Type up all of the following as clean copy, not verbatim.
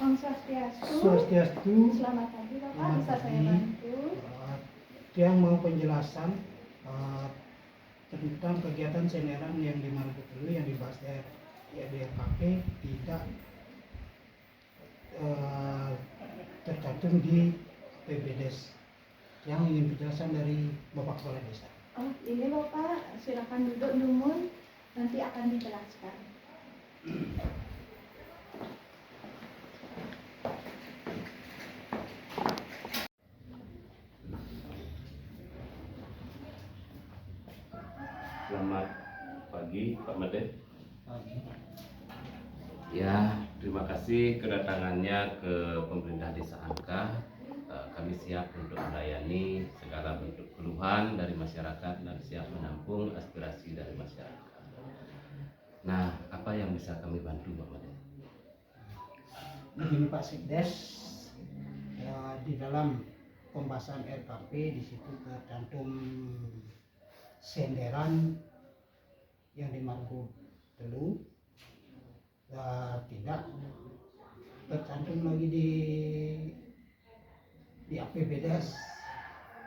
Om Swastiastu. Swastiastu. Selamat pagi Bapak, Selamat bisa saya pagi. bantu? Yang mau penjelasan tentang kegiatan senderan yang di Maluku dulu yang dibahas di RKP tidak tercantum di PBDes. Yang ingin penjelasan dari Bapak Kepala Desa. Oh ini Bapak, silakan duduk dulu, nanti akan dijelaskan. Selamat pagi Pak Made. Pagi. Ya, terima kasih kedatangannya ke pemerintah Desa Angka. Kami siap untuk melayani segala bentuk keluhan dari masyarakat dan siap menampung aspirasi dari masyarakat. Nah, apa yang bisa kami bantu Pak Made? Begini Pak Sekdes, di dalam pembahasan RKP di situ tercantum senderan yang di Maluku Telu tidak tercantum lagi di APBDes.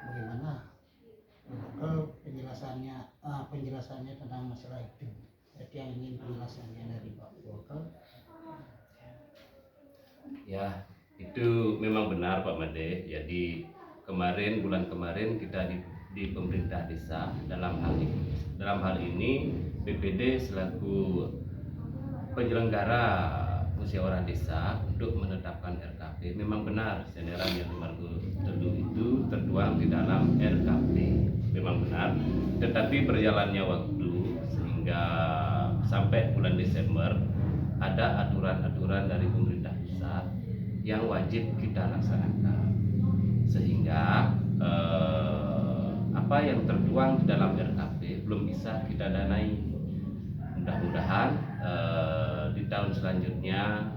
Bagaimana penjelasannya tentang masalah itu? Jadi yang ingin penjelasannya dari Pak Volker. Ya, itu memang benar Pak Made. Jadi bulan kemarin kita di pemerintah desa dalam hal ini BPD selaku penyelenggara musyawarah desa untuk menetapkan RKP. Memang benar senderan yang di Maluku Telu itu tertuang di dalam RKP. Memang benar. Tetapi berjalannya waktu sehingga sampai bulan Desember ada aturan-aturan dari pemerintah pusat yang wajib kita laksanakan. Sehingga apa yang tertuang di dalam RKP belum bisa kita danai. Mudah-mudahan di tahun selanjutnya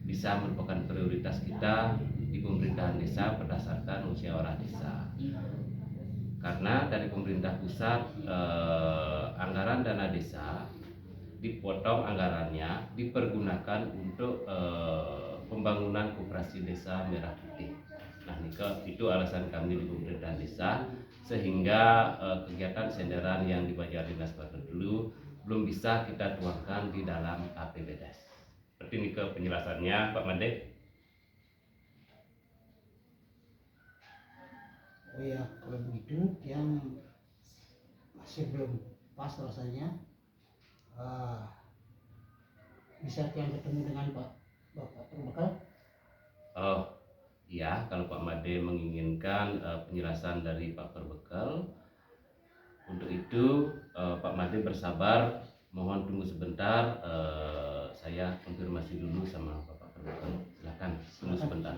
bisa merupakan prioritas kita di pemerintahan desa berdasarkan musyawarah desa. Karena dari pemerintah pusat anggaran dana desa dipotong anggarannya dipergunakan untuk pembangunan koperasi desa Merah Putih. Nah, itu alasan kami di pemerintahan desa sehingga kegiatan senderan yang dibayar Dinas Maluku dulu belum bisa kita tuangkan di dalam APBDes. Seperti ini penjelasannya Pak Made. Oh ya, kalau begitu yang masih belum pas rasanya, bisa yang ketemu dengan Bapak Terbekal. Oh iya, kalau Pak Made menginginkan penjelasan dari Pak Perbekal, untuk itu Pak Made bersabar, mohon tunggu sebentar, saya konfirmasi dulu sama Bapak Perbekal. Silakan tunggu sebentar.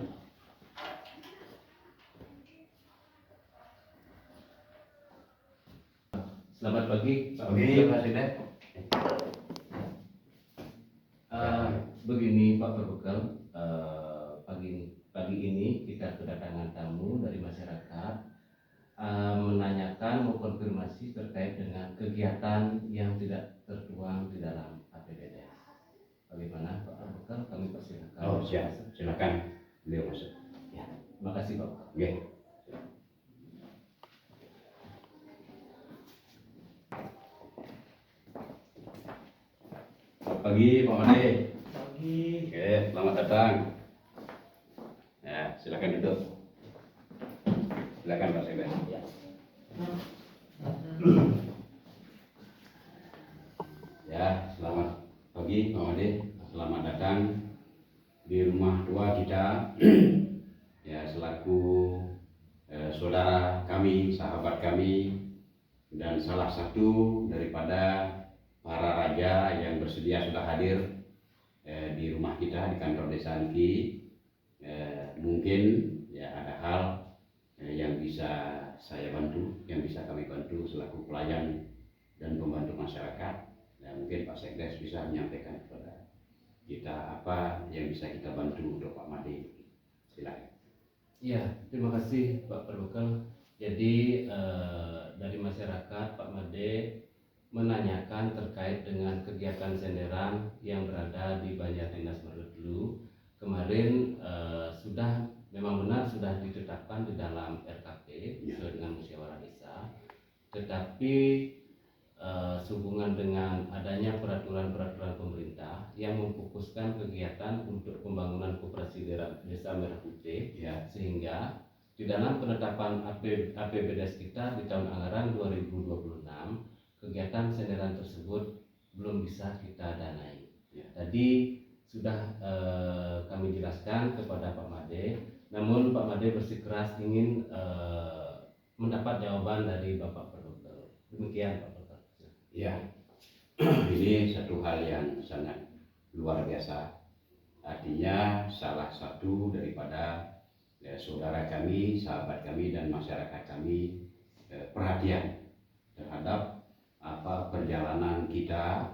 Selamat pagi Pak Presiden. Begini Pak Perbekal, pagi ini kita kedatangan tamu dari masyarakat menanyakan, mau konfirmasi terkait dengan kegiatan yang tidak tertuang di dalam APBDes. Bagaimana Pak Perbekal? Kami persilakan. Oh siap, silakan beliau masuk. Ya, terima kasih Pak. Oke. Selamat pagi Pak Made. Pagi. Oke, selamat datang. Ya, silakan duduk. Silakan Pak Sekdes. Ya. Ya, selamat pagi Pak Made. Selamat datang di rumah tua kita. Ya, selaku saudara kami, sahabat kami, dan salah satu daripada para raja yang bersedia sudah hadir di rumah kita di kantor desa Angki. Mungkin ya ada hal yang bisa saya bantu, yang bisa kami bantu selaku pelayan dan pembantu masyarakat. Mungkin Pak Sekdes bisa menyampaikan kepada kita apa yang bisa kita bantu untuk Pak Made. Silakan. Iya, terima kasih Pak Perbekal. Jadi dari masyarakat Pak Made menanyakan terkait dengan kegiatan senderan yang berada di Banjar Dinas Maluku Telu. Kemarin kemarin sudah memang benar sudah ditetapkan di dalam RKP sesuai dengan musyawarah desa, tetapi sehubungan dengan adanya peraturan-peraturan pemerintah yang memfokuskan kegiatan untuk pembangunan koperasi desa Merah Putih, Ya. sehingga di dalam penetapan APBDes kita di tahun anggaran 2026 kegiatan senderan tersebut belum bisa kita danai. Ya. Tadi sudah kami jelaskan kepada Pak Made, namun Pak Made bersikeras ingin mendapat jawaban dari Bapak Dokter. Demikian Pak Dokter. Ya, ini satu hal yang sangat luar biasa. Artinya salah satu daripada saudara kami, sahabat kami dan masyarakat kami perhatian terhadap apa perjalanan kita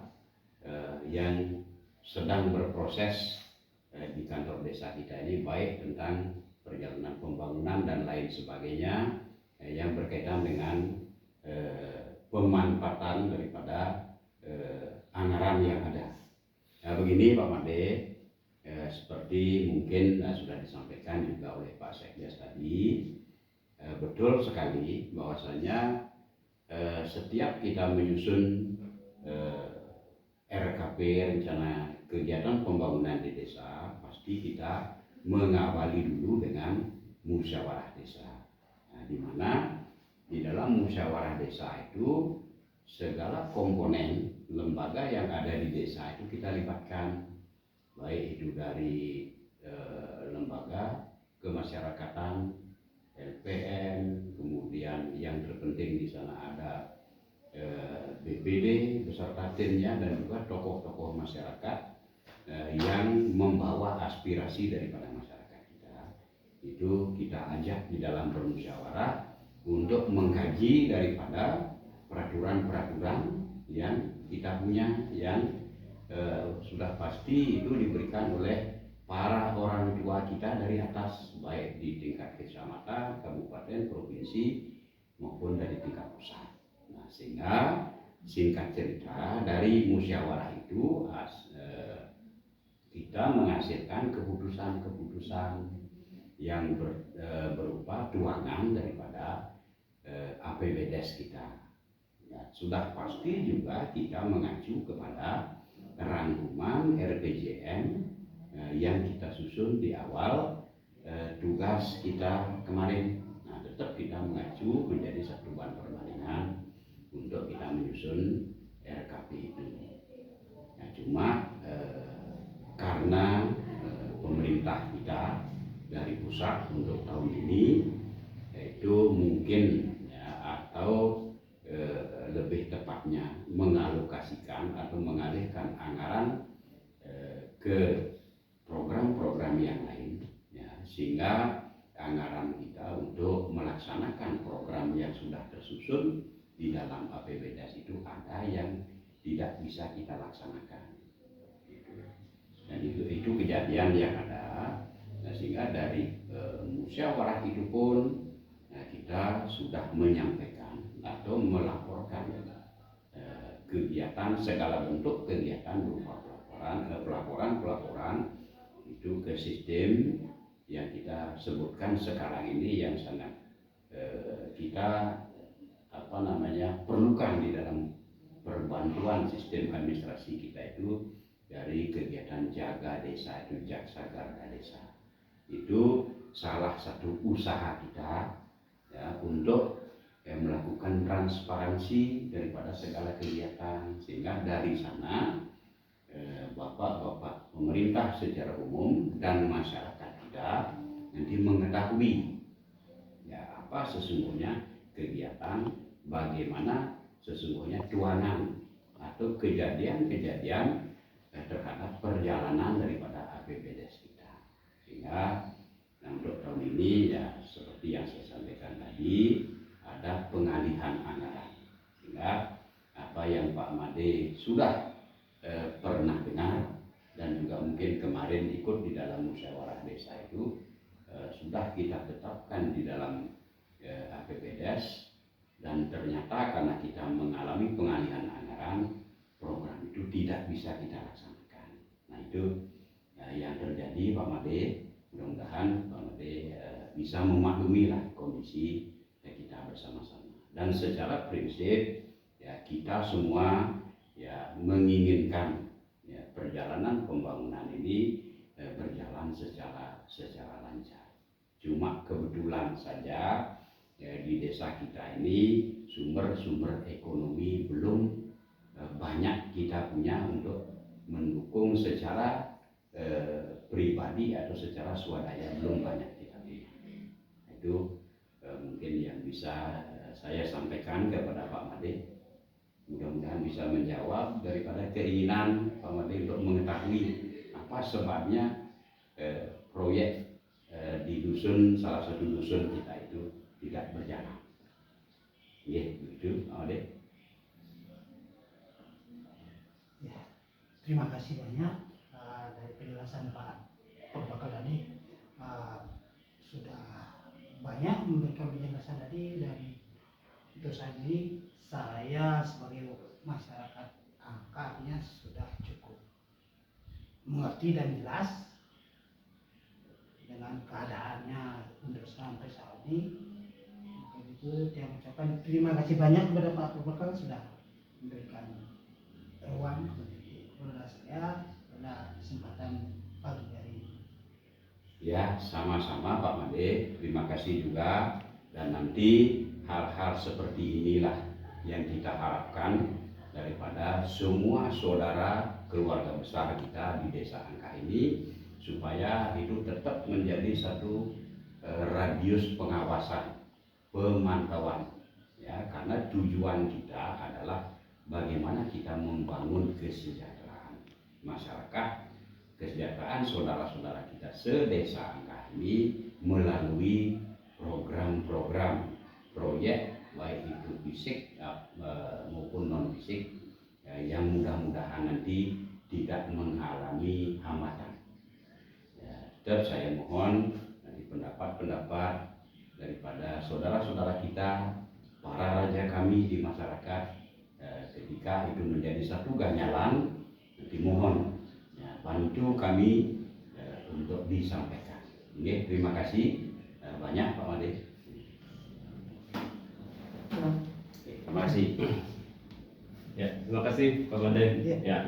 yang sedang berproses di kantor desa kita ini, baik tentang perjalanan pembangunan dan lain sebagainya yang berkaitan dengan pemanfaatan daripada anggaran yang ada. Nah, begini Pak Made, seperti mungkin sudah disampaikan juga oleh Pak Sekdes tadi, betul sekali bahwasanya setiap kita menyusun RKP, rencana kegiatan pembangunan di desa, pasti kita mengawali dulu dengan musyawarah desa. Nah, di mana di dalam musyawarah desa itu segala komponen lembaga yang ada di desa itu kita libatkan, baik itu dari lembaga kemasyarakatan, LPM, kemudian yang terpenting di sana ada BPD beserta timnya, dan juga tokoh-tokoh masyarakat yang membawa aspirasi daripada masyarakat kita. Itu kita ajak di dalam bermusyawarah untuk mengkaji daripada peraturan-peraturan yang kita punya, yang sudah pasti itu diberikan oleh para orang tua kita dari atas, baik di tingkat kecamatan, kabupaten, provinsi maupun dari tingkat pusat. Nah, sehingga singkat cerita dari musyawarah itu kita menghasilkan keputusan-keputusan yang berupa tuangan daripada APBDes kita. Ya, sudah pasti juga kita mengacu kepada rangkuman RPJM yang kita susun di awal tugas kita kemarin. Nah, tetap kita mengacu menjadi satuan perbandingan untuk kita menyusun RKP ini. Nah, cuma karena pemerintah kita dari pusat untuk tahun ini itu mungkin atau lebih tepatnya mengalokasikan atau mengalihkan anggaran ke program-program yang lain, ya, sehingga anggaran kita untuk melaksanakan program yang sudah tersusun di dalam APBDes itu ada yang tidak bisa kita laksanakan. Dan itu kejadian yang ada. Nah, sehingga dari musyawarah itu pun kita sudah menyampaikan atau melaporkan kegiatan, segala bentuk kegiatan berupa pelaporan itu ke sistem yang kita sebutkan sekarang ini, yang sangat kita perlukan di dalam perbantuan sistem administrasi kita itu, dari kegiatan jaga desa itu jaksa garda desa. Itu salah satu usaha kita ya, untuk melakukan transparansi daripada segala kegiatan, sehingga dari sana bapak-bapak pemerintah secara umum dan masyarakat kita nanti mengetahui ya apa sesungguhnya kegiatan, bagaimana sesungguhnya tuanan atau kejadian-kejadian terhadap perjalanan daripada APBDes kita. Sehingga untuk tahun ini ya seperti yang saya sampaikan tadi, ada pengalihan anggaran, sehingga apa yang Pak Made sudah pernah dengar dan juga mungkin kemarin ikut di dalam musyawarah desa itu sudah kita tetapkan di dalam APBDes, dan ternyata karena kita mengalami pengalihan anggaran, program itu tidak bisa kita laksanakan. Nah, itu yang terjadi Jadi Pak Made, mudah-mudahan Pak Made bisa memaklumi lah kondisi kita bersama-sama. Dan secara prinsip ya kita semua ya menginginkan ya perjalanan pembangunan ini berjalan secara lancar. Cuma kebetulan saja ya, di desa kita ini sumber-sumber ekonomi belum banyak kita punya untuk mendukung secara pribadi atau secara swadaya, belum banyak kita punya. Itu mungkin yang bisa saya sampaikan kepada Pak Made. Mudah-mudahan bisa menjawab daripada keinginan Pak Made untuk mengetahui apa sebabnya proyek di dusun, salah satu dusun kita itu tidak berjalan. Ya, begitu Pak Made. Ya, terima kasih banyak dari penjelasan Pak Bakal tadi. Sudah banyak memberikan penjelasan tadi, dan itu tadi saya sebagai masyarakat angkanya sudah cukup mengerti dan jelas dengan keadaannya untuk sampai saat ini. Maka itu saya ucapkan terima kasih banyak kepada Pak Bakal sudah memberikan ruang kepada saya pada kesempatan pagi hari ini. Ya, sama-sama Pak Made, terima kasih juga. Dan nanti hal-hal seperti inilah yang kita harapkan daripada semua saudara keluarga besar kita di desa Angka ini, supaya itu tetap menjadi satu radius pengawasan, pemantauan ya, karena tujuan kita adalah bagaimana kita membangun kesejahteraan masyarakat, kesejahteraan saudara-saudara kita sedesa Angka ini melalui program-program proyek baik itu fisik maupun non fisik yang mudah-mudahan nanti tidak mengalami hambatan. Ya, tetap saya mohon nanti pendapat-pendapat daripada saudara-saudara kita, para raja kami di masyarakat, ketika itu menjadi satu ganjalan, nanti mohon ya, bantu kami untuk disampaikan. Oke, terima kasih banyak Pak Made. Terima kasih. Ya, terima kasih Pak Made. Ya. Ya.